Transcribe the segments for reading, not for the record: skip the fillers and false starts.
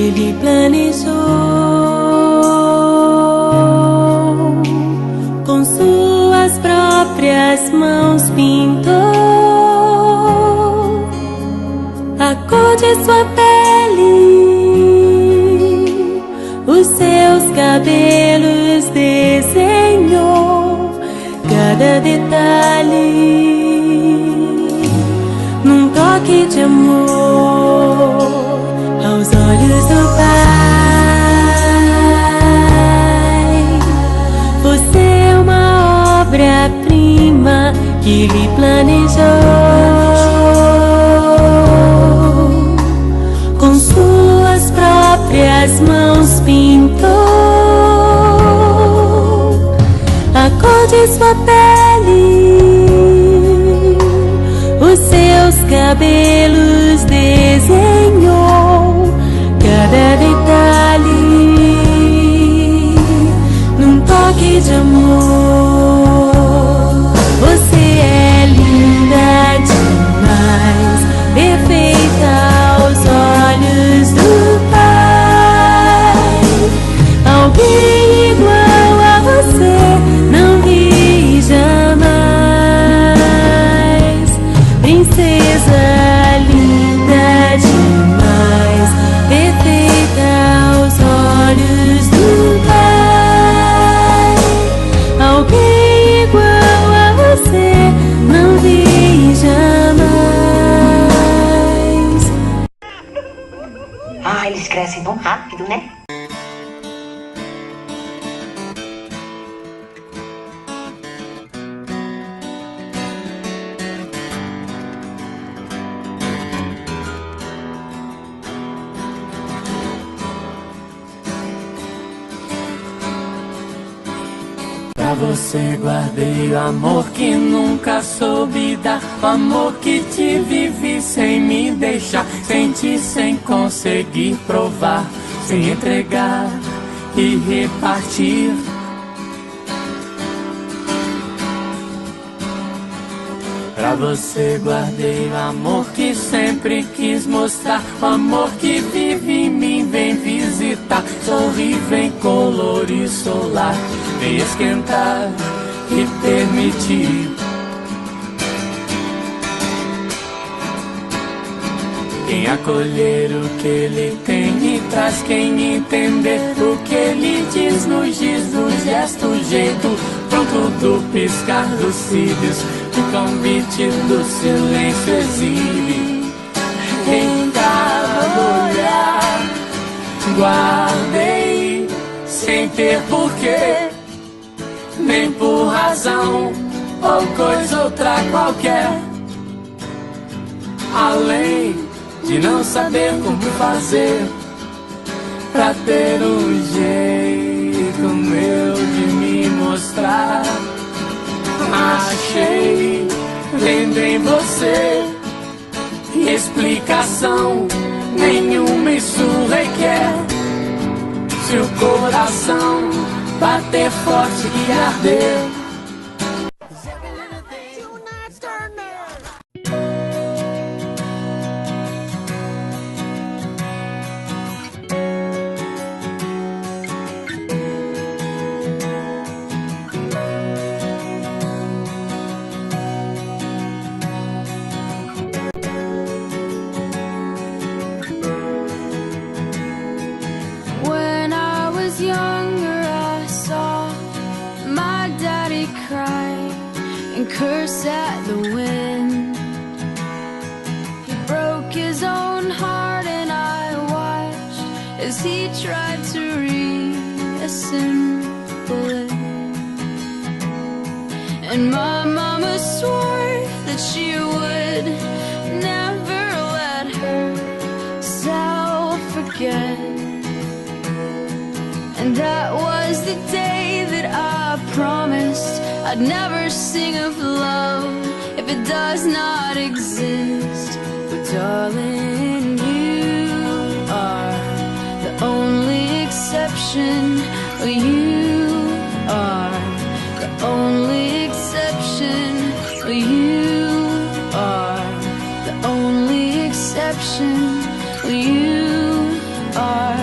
Ele planejou, com suas próprias mãos pintou a cor de sua pele, os seus cabelos desenhou cada detalhe num toque de amor aos olhos do Pai. Você é uma obra-prima que Ele planejou, com suas próprias mãos pintou a cor de sua pele, os seus cabelos desenhou cada detalhe num toque de amor. Você é linda demais, perfeita aos olhos do Pai. Alguém igual a você não vi jamais. Princesa linda demais, perfeita aos olhos do Pai. Alguém igual a você não vi jamais. Ah, eles crescem tão rápido, né? Pra você guardei o amor que nunca soube dar, o amor que te vivi sem me deixar, senti sem conseguir provar, sem entregar e repartir. Pra você guardei o amor que sempre quis mostrar, o amor que vive em mim, vem visitar, sorri, vem colorir solar, vem esquentar e permitir. Quem acolher o que Ele tem e traz, quem entender o que Ele diz, nos diz do gesto, jeito pronto do piscar dos cílios, o convite do silêncio exibe. Em cada olhar guardei, sem ter porquê, nem por razão ou coisa outra qualquer, além de não saber como fazer pra ter um jeito meu de me mostrar. Achei, vendo em você, explicação nenhuma isso requer. Se o coração bater forte e arder, younger, I saw my daddy cry and curse at the wind. He broke his own heart and I watched as he tried to reassemble it. And my mama swore that she would never let herself forget. And that was the day that I promised I'd never sing of love if it does not exist. But darling, you are the only exception. You are the only exception. You are the only exception. You are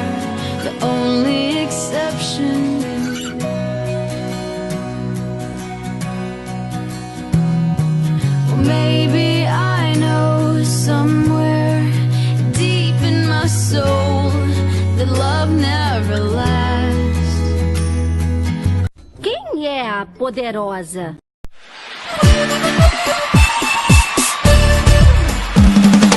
é a poderosa.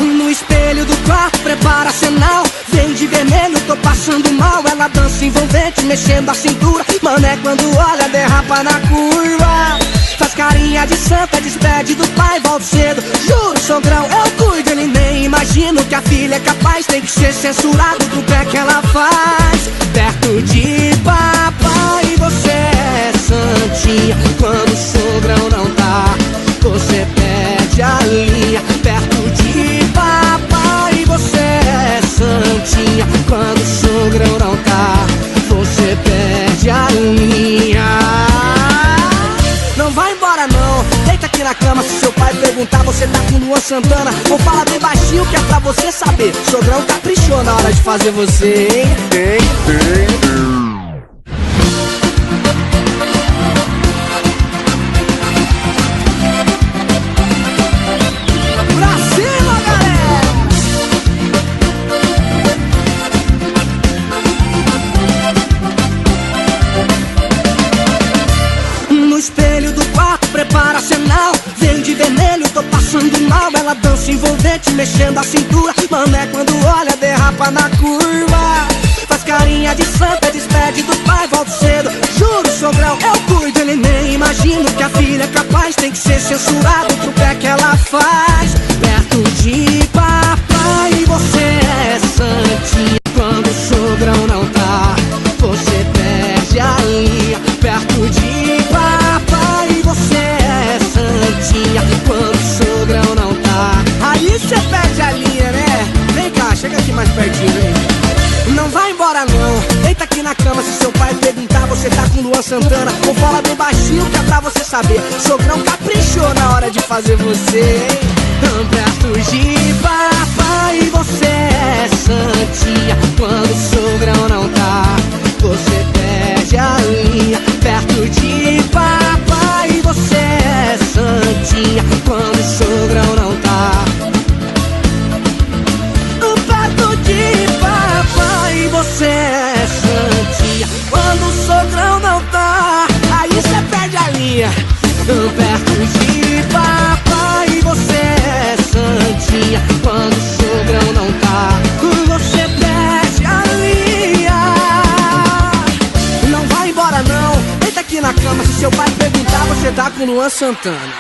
No espelho do quarto, prepara sinal. Vem de vermelho, tô passando mal. Ela dança envolvente, mexendo a cintura. Mané quando olha, derrapa na curva. Faz carinha de santa, despede do pai, volta cedo. Juro, sogrão, eu cuido. Ele nem imagina que a filha é capaz. Tem que ser censurado do pé que ela faz. Perto de papai, você é santinha. Quando o sogrão não tá, você perde a linha. Perto de papai, você é santinha. Quando o sogrão não tá, você perde a linha. Não vai embora não, deita aqui na cama. Se seu pai perguntar, você tá com Luan Santana. Ou fala bem baixinho que é pra você saber. Sogrão caprichou na hora de fazer você, hein? Pra cima, galera! No espelho do quarto, prepara sinal. Vem de vermelho, tô passando mal. Ela dança envolvente, mexendo a cintura. Mané quando olha, derrapa na curva. Faz carinha de santa, despede do pai, volta cedo. Juro, sogrão, eu cuido. Ele nem imagina que a filha é capaz. Tem que ser censurado pro pé que ela faz. Perto de papai, você é santinha. Quando o sogrão não tá, você perde a linha. Perto de papai, você é santinha. Quando o sogrão não tá, aí você perde a linha, né? Vem cá, chega aqui mais pertinho, hein? Não vai embora não, deita aqui na cama. Se seu pai perguntar, você tá com Luan Santana. Ou fala bem baixinho que é pra você saber. Sogrão caprichou na hora de fazer você, hein? Perto de papai, você é santinha. Quando o sogrão não tá, você perde a linha. Perto de papai, você é santinha. Quando o sogrão não tá, perto de papai, você é santinha. Quando o sogrão não tá, aí você perde a linha. Perto de papai, você é santinha. Quando o sogrão não tá, você perde a linha. Não vai embora não, deita aqui na cama. Se seu pai perguntar, você tá com Luan Santana.